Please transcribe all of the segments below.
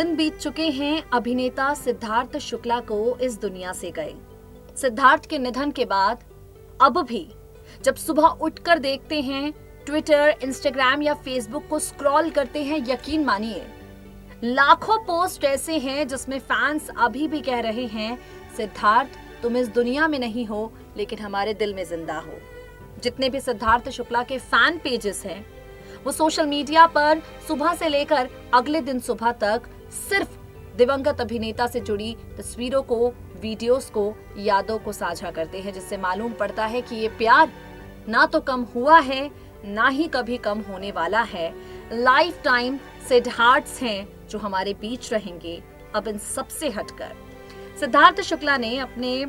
दिन बीत चुके हैं अभिनेता सिद्धार्थ शुक्ला को इस दुनिया से गए। सिद्धार्थ के निधन के बाद अब भी जब सुबह उठकर देखते हैं, ट्विटर, इंस्टाग्राम या फेसबुक को स्क्रॉल करते हैं, यकीन मानिए लाखों पोस्ट ऐसे हैं जिसमें फैंस अभी भी कह रहे हैं, सिद्धार्थ तुम इस दुनिया में नहीं हो लेकिन हमारे दिल में जिंदा हो। जितने भी सिद्धार्थ शुक्ला के फैन पेजेस हैं, वो सोशल मीडिया पर सुबह से लेकर अगले दिन सुबह तक सिर्फ दिवंगत अभिनेता से जुड़ी तस्वीरों को, वीडियोस को, यादों को साझा करते हैं, जिससे मालूम पड़ता है कि ये प्यार ना तो कम हुआ है, ना ही कभी कम होने वाला है। लाइफ टाइम सिद्धार्थ्स हैं जो हमारे बीच रहेंगे। अब इन सबसे हटकर सिद्धार्थ शुक्ला ने अपने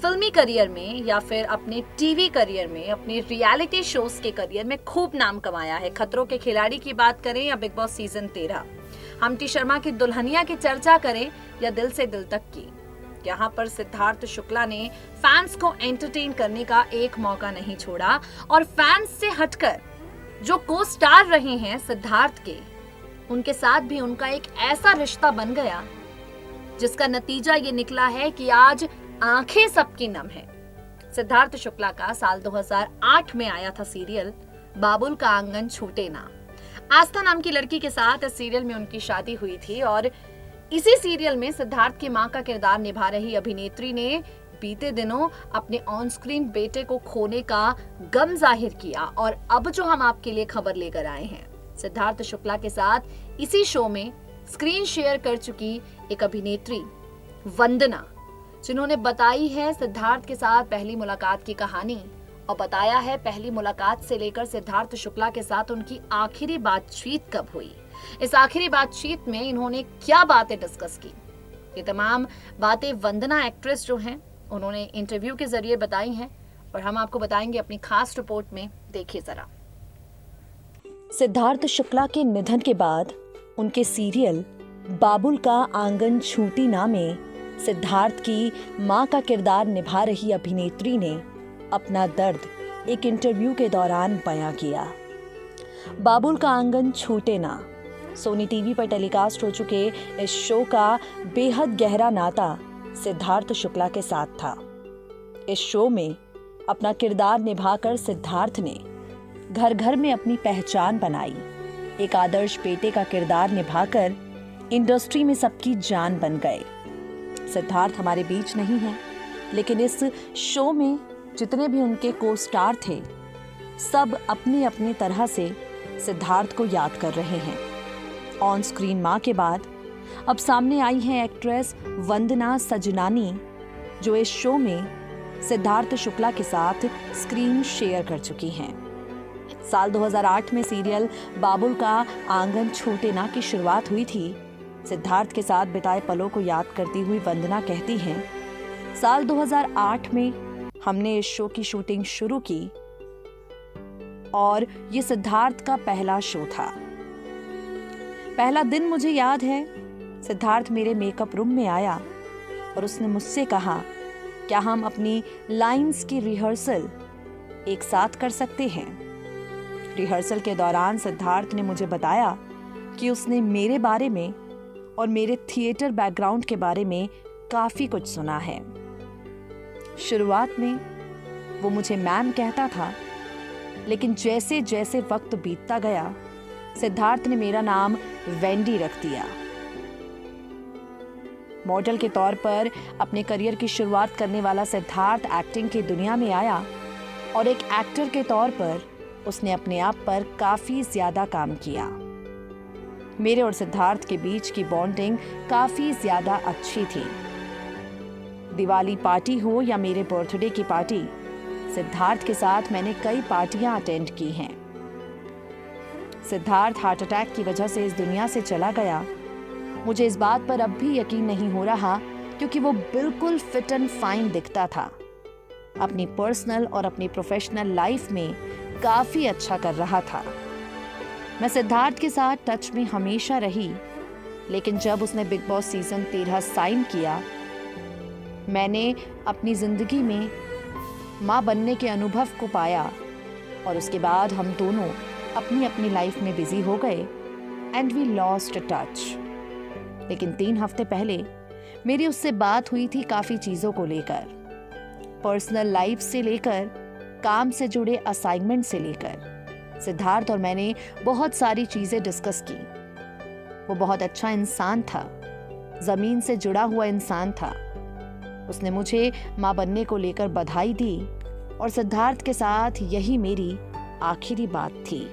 फिल्मी करियर में या फिर अपने टीवी करियर में, अपने रियलिटी शोज के करियर में खूब नाम कमाया है। खतरों के खिलाड़ी की बात करें या big boss season 13, Humpty Sharma की दुल्हनिया की चर्चा करें या दिल से दिल तक की, यहाँ पर सिद्धार्थ शुक्ला ने फैंस को एंटरटेन करने का एक मौका नहीं छोड़ा। और फैंस से हटकर जो को स्टार रहे हैं सिद्धार्थ के, उनके साथ भी उनका एक ऐसा रिश्ता बन गया जिसका नतीजा ये निकला है कि आज आंखें सबकी नम है। सिद्धार्थ शुक्ला का साल 2008 में आया था सीरियल बाबुल का आंगन छूटे ना। आस्था नाम की लड़की के साथ इस सीरियल में उनकी शादी हुई थी और इसी सीरियल में सिद्धार्थ की मां का किरदार निभा रही अभिनेत्री ने बीते दिनों अपने ऑन स्क्रीन बेटे को खोने का गम जाहिर किया। और अब जो हम आपके लिए खबर लेकर आए हैं, सिद्धार्थ शुक्ला के साथ इसी शो में स्क्रीन शेयर कर चुकी एक अभिनेत्री वंदना, जिन्होंने बताई है सिद्धार्थ के साथ पहली मुलाकात की कहानी और बताया है पहली मुलाकात से लेकर सिद्धार्थ शुक्ला के साथ उनकी आखिरी बातचीत कब हुई। इस आखिरी बातचीत में इन्होंने क्या बातें डिस्कस की, ये तमाम बातें वंदना एक्ट्रेस जो हैं उन्होंने इंटरव्यू के जरिए बताई हैं और हम आपको बताएंगे अपनी खास रिपोर्ट में। देखिए जरा। सिद्धार्थ शुक्ला के निधन के बाद उनके सीरियल बाबुल का आंगन छूटी ना में सिद्धार्थ की मां का किरदार निभा रही अभिनेत्री ने अपना दर्द एक इंटरव्यू के दौरान बयां किया। बाबुल का आंगन छूटे ना सोनी टीवी पर टेलीकास्ट हो चुके इस शो का बेहद गहरा नाता सिद्धार्थ शुक्ला के साथ था। इस शो में अपना किरदार निभाकर सिद्धार्थ ने घर घर में अपनी पहचान बनाई। एक आदर्श बेटे का किरदार निभाकर इंडस्ट्री में सबकी जान बन गए। सिद्धार्थ हमारे बीच नहीं है, लेकिन इस शो में जितने भी उनके को स्टार थे, सब अपनी अपनी तरह से सिद्धार्थ को याद कर रहे हैं। ऑन स्क्रीन मां के बाद अब सामने आई हैं एक्ट्रेस वंदना सजनानी, जो इस शो में सिद्धार्थ शुक्ला के साथ स्क्रीन शेयर कर चुकी हैं। साल 2008 में सीरियल बाबुल का आंगन छूटे ना की शुरुआत हुई थी। सिद्धार्थ के साथ बिताए पलों को याद करती हुई वंदना कहती हैं, साल 2008 में हमने इस शो की शूटिंग शुरू की और ये सिद्धार्थ का पहला शो था। पहला दिन मुझे याद है, सिद्धार्थ मेरे मेकअप रूम में आया और उसने मुझसे कहा, क्या हम अपनी लाइंस की रिहर्सल एक साथ कर सकते हैं। रिहर्सल के दौरान सिद्धार्थ ने मुझे बताया कि उसने मेरे बारे में और मेरे थिएटर बैकग्राउंड के बारे में काफी कुछ सुना है। शुरुआत में वो मुझे मैम कहता था, लेकिन जैसे जैसे वक्त बीतता गया सिद्धार्थ ने मेरा नाम वेंडी रख दिया। मॉडल के तौर पर अपने करियर की शुरुआत करने वाला सिद्धार्थ एक्टिंग की दुनिया में आया और एक एक्टर के तौर पर उसने अपने आप पर काफी ज्यादा काम किया। मेरे और सिद्धार्थ के बीच की बॉन्डिंग काफी ज्यादा अच्छी थी। दिवाली पार्टी हो या मेरे बर्थडे की पार्टी, सिद्धार्थ के साथ मैंने कई पार्टियां अटेंड की हैं। सिद्धार्थ हार्ट अटैक की वजह से इस दुनिया से चला गया। मुझे इस बात पर अब भी यकीन नहीं हो रहा, क्योंकि वो बिल्कुल फिट एंड फाइन दिखता था। अपनी पर्सनल और अपनी प्रोफेशनल लाइफ में काफी अच्छा कर रहा था। मैं सिद्धार्थ के साथ टच में हमेशा रही, लेकिन जब उसने बिग बॉस सीजन 13 साइन किया, मैंने अपनी जिंदगी में माँ बनने के अनुभव को पाया और उसके बाद हम दोनों अपनी अपनी लाइफ में बिजी हो गए एंड वी लॉस्ट टच। लेकिन 3 हफ्ते पहले मेरी उससे बात हुई थी काफ़ी चीज़ों को लेकर, पर्सनल लाइफ से लेकर काम से जुड़े असाइनमेंट से लेकर। सिद्धार्थ और मैंने बहुत सारी चीज़ें डिस्कस की। वो बहुत अच्छा इंसान था, ज़मीन से जुड़ा हुआ इंसान था। उसने मुझे माँ बनने को लेकर बधाई दी और सिद्धार्थ के साथ यही मेरी आखिरी बात थी।